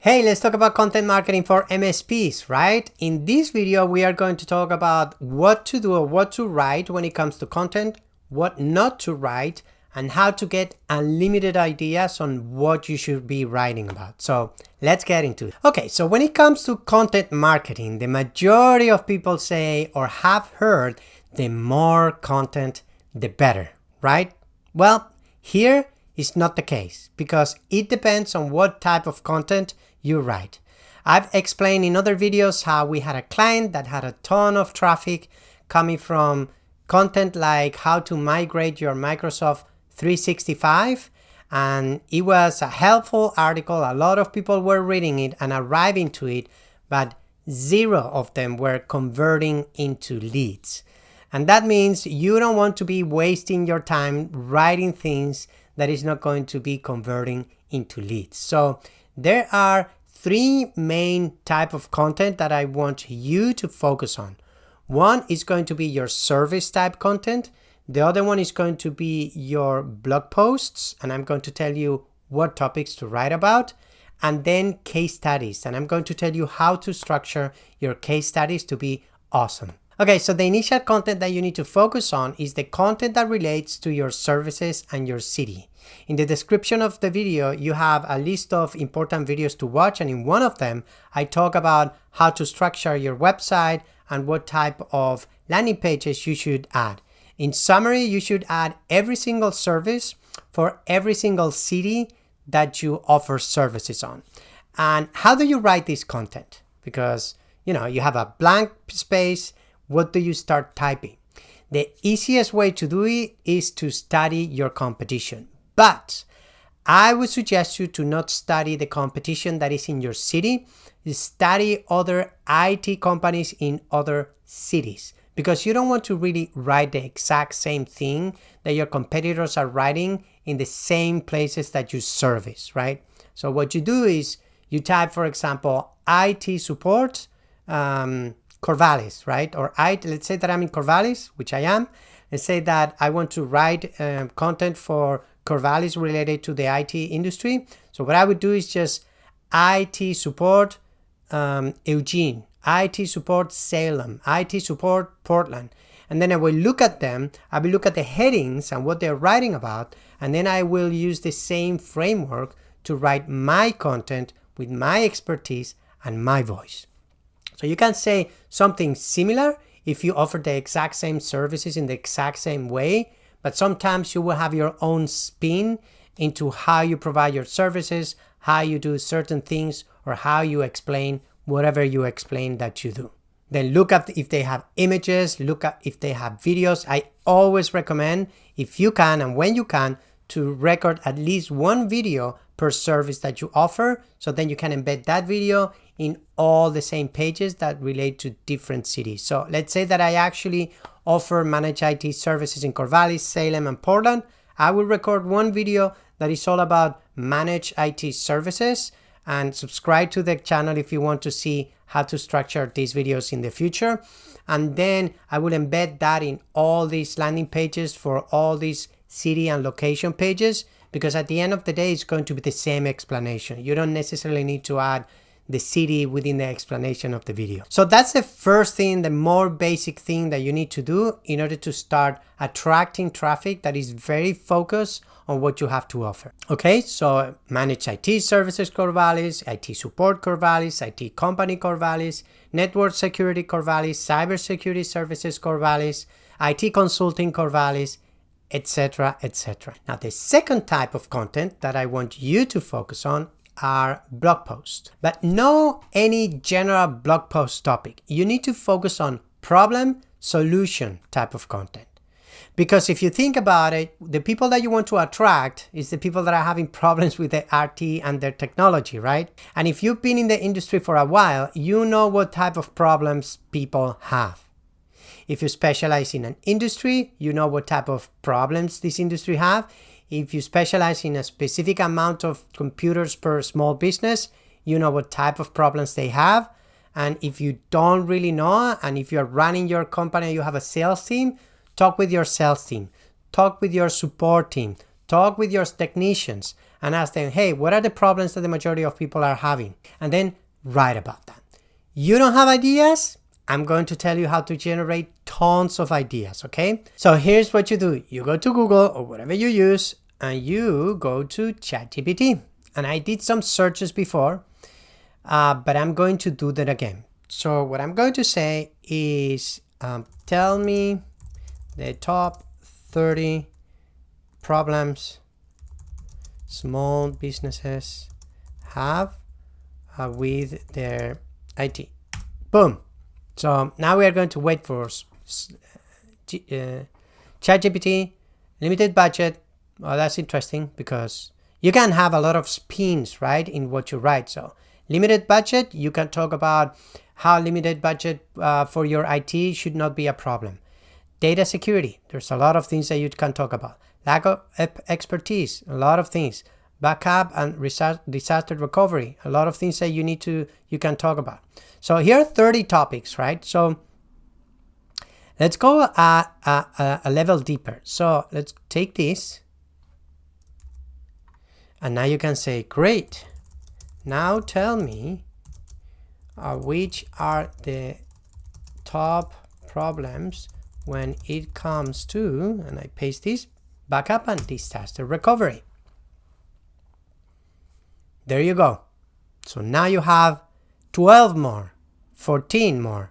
Hey, let's talk about content marketing for MSPs, right? In this video, we are going to talk about what to do or what to write when it comes to content, what not to write, and how to get unlimited ideas on what you should be writing about. So let's get into it. Okay, so when it comes to content marketing, the majority of people say or have heard the more content, the better, right? Well, here is not the case because it depends on what type of content you write. I've explained in other videos how we had a client that had a ton of traffic coming from content like how to migrate your Microsoft 365, and it was a helpful article. A lot of people were reading it and arriving to it, but zero of them were converting into leads. And that means you don't want to be wasting your time writing things that is not going to be converting into leads. So there are three main type of content that I want you to focus on. One is going to be your service type content. The other one is going to be your blog posts, and I'm going to tell you what topics to write about. And then case studies, and I'm going to tell you how to structure your case studies to be awesome. Okay, so the initial content that you need to focus on is the content that relates to your services and your city. In the description of the video, you have a list of important videos to watch, and in one of them, I talk about how to structure your website and what type of landing pages you should add. In summary, you should add every single service for every single city that you offer services on. And how do you write this content? Because, you have a blank space. What do you start typing? The easiest way to do it is to study your competition. But I would suggest you to not study the competition that is in your city. Study other IT companies in other cities, because you don't want to really write the exact same thing that your competitors are writing in the same places that you service, right? So what you do is you type, for example, IT support, Corvallis, right? Or let's say that I'm in Corvallis, which I am. Let's say that I want to write content for Corvallis related to the IT industry. So what I would do is just IT support Eugene, IT support Salem, IT support Portland. And then I will look at them. I will look at the headings and what they're writing about. And then I will use the same framework to write my content with my expertise and my voice. So you can say something similar if you offer the exact same services in the exact same way, but sometimes you will have your own spin into how you provide your services, how you do certain things, or how you explain whatever you explain that you do. Then look at if they have images, look at if they have videos. I always recommend, if you can and when you can, to record at least one video per service that you offer, so then you can embed that video in all the same pages that relate to different cities. So let's say that I actually offer managed IT services in Corvallis, Salem, and Portland. I will record one video that is all about managed IT services, and subscribe to the channel if you want to see how to structure these videos in the future. And then I will embed that in all these landing pages for all these city and location pages, because at the end of the day, it's going to be the same explanation. You don't necessarily need to add the city within the explanation of the video. So that's the first thing, the more basic thing that you need to do in order to start attracting traffic that is very focused on what you have to offer. Okay, so managed IT services Corvallis, IT support Corvallis, IT company Corvallis, network security Corvallis, cybersecurity services Corvallis, IT consulting Corvallis, etc., etc. Now, the second type of content that I want you to focus on are blog posts, but no any general blog post topic. You need to focus on problem solution type of content, because if you think about it, the people that you want to attract is the people that are having problems with the RT and their technology, right? And if you've been in the industry for a while, you know what type of problems people have. If you specialize in an industry, you know what type of problems this industry have. If you specialize in a specific amount of computers per small business, you know what type of problems they have. And if you don't really know, and if you're running your company, you have a sales team, talk with your sales team, talk with your support team, talk with your technicians and ask them, hey, what are the problems that the majority of people are having? And then write about that. You don't have ideas? I'm going to tell you how to generate tons of ideas, okay? So here's what you do. You go to Google or whatever you use, and you go to ChatGPT. And I did some searches before, but I'm going to do that again. So what I'm going to say is, tell me the top 30 problems small businesses have with their IT. Boom. So now we are going to wait for ChatGPT, limited budget. Well, that's interesting because you can have a lot of spins, right, in what you write. So limited budget, you can talk about how limited budget for your IT should not be a problem. Data security, there's a lot of things that you can talk about. Lack of expertise, a lot of things. Backup and disaster recovery, a lot of things that you can talk about. So here are 30 topics, right? So let's go a level deeper. So let's take this, and now you can say, great, now tell me which are the top problems when it comes to, and I paste this, backup and disaster recovery. There you go. So now you have 12 more, 14 more.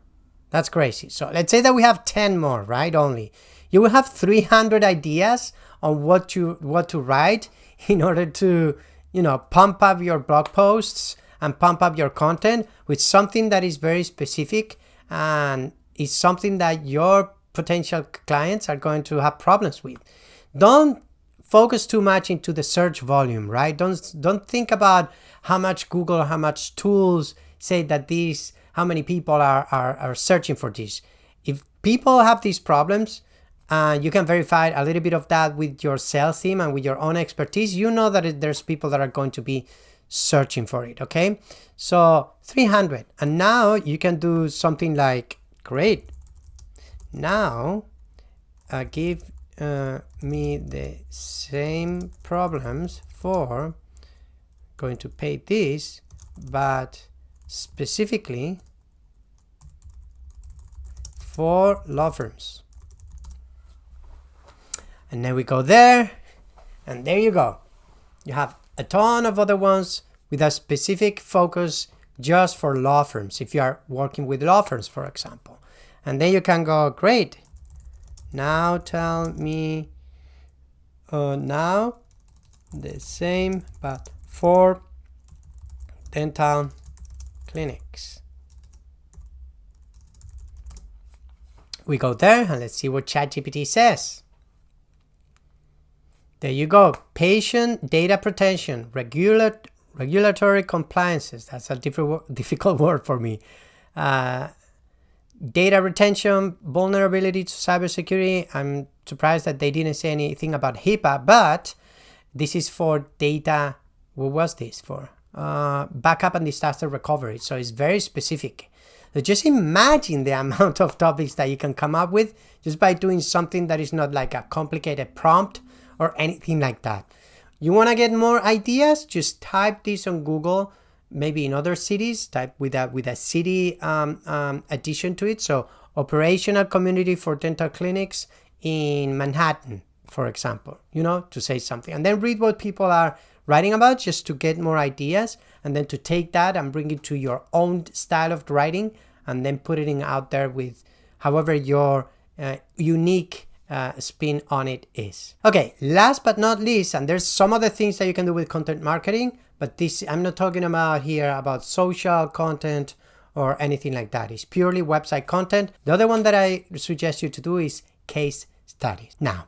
That's crazy. So let's say that we have 10 more, right? Only. You will have 300 ideas on what to write in order to, pump up your blog posts and pump up your content with something that is very specific and is something that your potential clients are going to have problems with. Don't focus too much into the search volume, right? Don't think about how much Google, how much tools say that how many people are searching for this. If people have these problems, you can verify a little bit of that with your sales team and with your own expertise. You know that there's people that are going to be searching for it, okay? So 300. And now you can do something like, great, now give me the same problems for, going to pay this, but specifically for law firms. And then we go there, and there you go. You have a ton of other ones with a specific focus just for law firms, if you are working with law firms, for example. And then you can go, great, now tell me now the same but for dental clinics. We go there and let's see what ChatGPT says. There you go. Patient data protection, regulatory compliances. That's a difficult word for me. Data retention, vulnerability to cybersecurity. I'm surprised that they didn't say anything about HIPAA, but this is for data. What was this for? Backup and disaster recovery. So it's very specific. So just imagine the amount of topics that you can come up with just by doing something that is not like a complicated prompt or anything like that. You want to get more ideas? Just type this on Google, maybe in other cities, type with a city addition to it. So operational community for dental clinics in Manhattan, for example, to say something. And then read what people are writing about just to get more ideas, and then to take that and bring it to your own style of writing, and then put it out there with however your unique spin on it is. Okay, last but not least, and there's some other things that you can do with content marketing, but this, I'm not talking about here about social content or anything like that. It's purely website content. The other one that I suggest you to do is case studies. Now,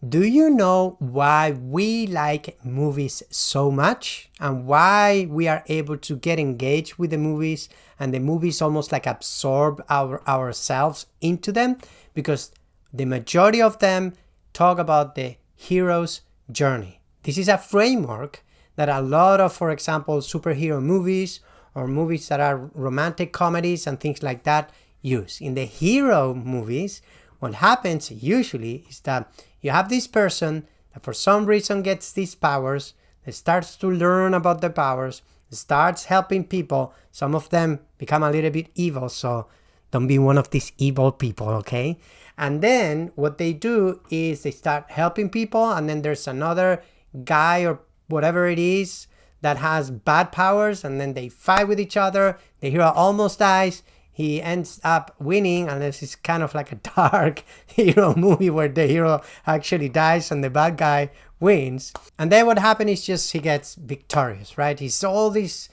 do you know why we like movies so much and why we are able to get engaged with the movies and the movies almost like absorb ourselves into them? Because the majority of them talk about the hero's journey. This is a framework that a lot of, for example, superhero movies or movies that are romantic comedies and things like that use. In the hero movies, what happens usually is that you have this person that for some reason gets these powers, that starts to learn about the powers, starts helping people. Some of them become a little bit evil, so don't be one of these evil people, okay? And then what they do is they start helping people, and then there's another guy or whatever it is that has bad powers, and then they fight with each other. The hero almost dies. He ends up winning, unless it's kind of like a dark hero movie where the hero actually dies and the bad guy wins. And then what happens is just he gets victorious, right? He's all these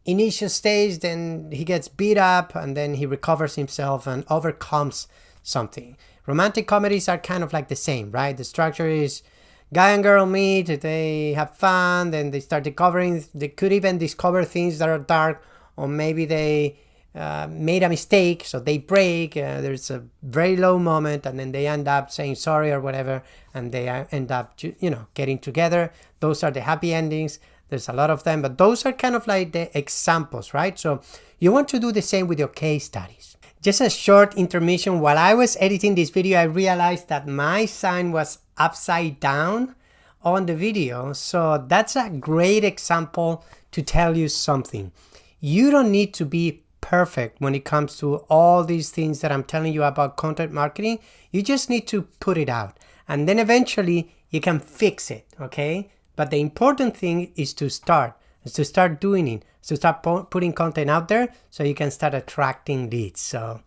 initial stage, then he gets beat up, and then he recovers himself and overcomes something. Romantic comedies are kind of like the same, right? The structure is guy and girl meet, they have fun, then they start discovering, they could even discover things that are dark, or maybe they made a mistake, so they break, there's a very low moment, and then they end up saying sorry or whatever, and they end up, getting together. Those are the happy endings. There's a lot of them, but those are kind of like the examples, right? So you want to do the same with your case studies. Just a short intermission. While I was editing this video, I realized that my sign was upside down on the video. So that's a great example to tell you something. You don't need to be perfect when it comes to all these things that I'm telling you about content marketing. You just need to put it out, and then eventually you can fix it, okay? But the important thing is to start doing it, to start putting content out there so you can start attracting leads. So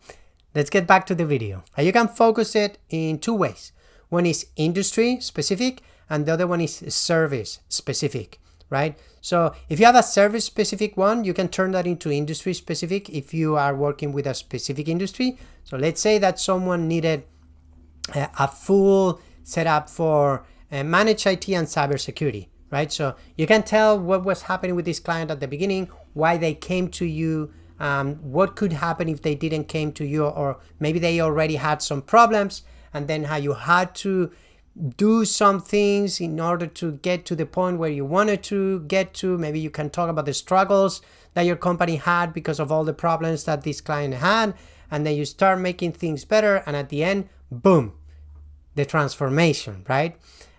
let's get back to the video. And you can focus it in two ways. One is industry specific, and the other one is service specific, right? So if you have a service specific one, you can turn that into industry specific if you are working with a specific industry. So let's say that someone needed a full setup for managed IT and cybersecurity, right? So you can tell what was happening with this client at the beginning, why they came to you, what could happen if they didn't came to you, or maybe they already had some problems, and then how you had to do some things in order to get to the point where you wanted to get to. Maybe you can talk about the struggles that your company had because of all the problems that this client had, and then you start making things better, and at the end, boom, the transformation, right?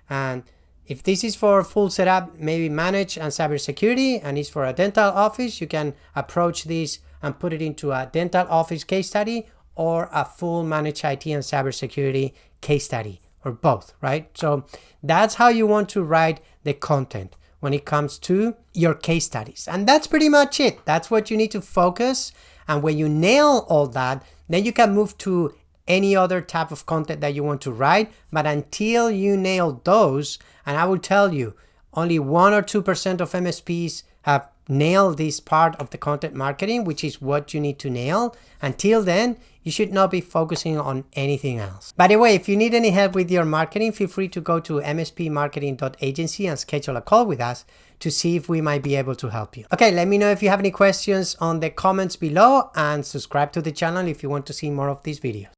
And if this is for full setup, maybe manage and cybersecurity, and it's for a dental office, you can approach this and put it into a dental office case study or a full managed IT and cybersecurity case study, or both, right? So that's how you want to write the content when it comes to your case studies. And that's pretty much it. That's what you need to focus. And when you nail all that, then you can move to any other type of content that you want to write. But until you nail those, and I will tell you, only 1 or 2% of MSPs have nailed this part of the content marketing, which is what you need to nail. Until then, you should not be focusing on anything else. By the way, if you need any help with your marketing, feel free to go to mspmarketing.agency and schedule a call with us to see if we might be able to help you. Okay, let me know if you have any questions on the comments below, and subscribe to the channel if you want to see more of these videos.